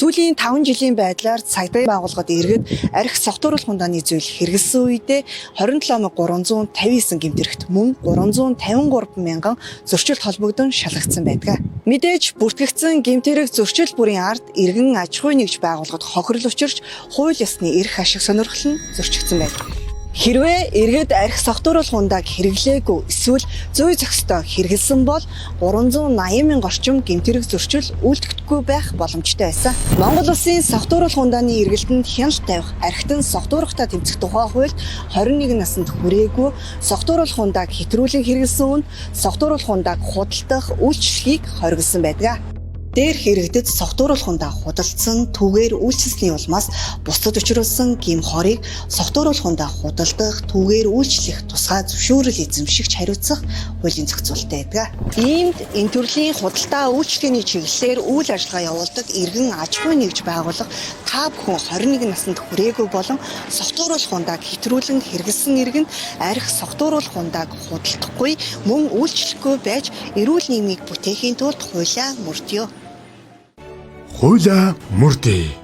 Сүүлийн 5 жилийн байдлаар цагдаа байгууллагад иргэд архи согтууруулах хундааны зүйл хэрэгэлсэн үедээ 27359 гэмтэрэгт мөн 353 мянган зөрчилд холбогдсон шалгагдсан байдаг. Мэдээж бүртгэгдсэн гэмтэрэг зөрчил бүрийн ард иргэн аж ахуй нэгж байгууллагад хохирол учирч хууль ёсны эрх ашиг сонирхол нь зөрчигдсөн байдаг. Хэрвээ иргэд архи согтууруулах хундааг хэрэглээгүй эсвэл зүй зохистой хэрэгэлсэн бол 380 мянга орчим гэмтэрэг зөрчил үйлдэгдэхгүй байх боломжтой байсан. Монгол Улсын согтууруулах хундааны эргэлтэнд хяналт тавих, архитан согтуурахтай тэмцэх тухай хуульд 21 наснд хүрээгүй согтууруулах хундааг хэтрүүлэн хэрэгэлсэн хүн согтууруулах хундааг худалдах үйлчлэгийг хориглосон байдаг. Дээр хэрэгдэд согтууруулах хундаа худалдсан түүгээр үйлчлэсний улмаас бусдад учруулсан гим хорыг согтууруулах хундаа худалдах, түүгээр үйлчлэх тусгай зөвшөөрөл эзэмшигч хариуцах хуулийн зохицуулалттай байдаг. Иймд энэ төрлийн худалдаа үйлчлэгээний чиглэлээр үйл ажиллагаа явуулдаг иргэн аж ахуй нэгж байгууллага та бүхэн 21 наснд хүрээгүй болон согтууруулах хундааг хэтрүүлэн хэрэгэлсэн иргэн архи согтууруулах хундааг худалдахгүй мөн үйлчлэхгүй байж эрүүл нийгмийг бүтээхийн тулд хуулиа мөрдөө. Хуулиа мөрдөө.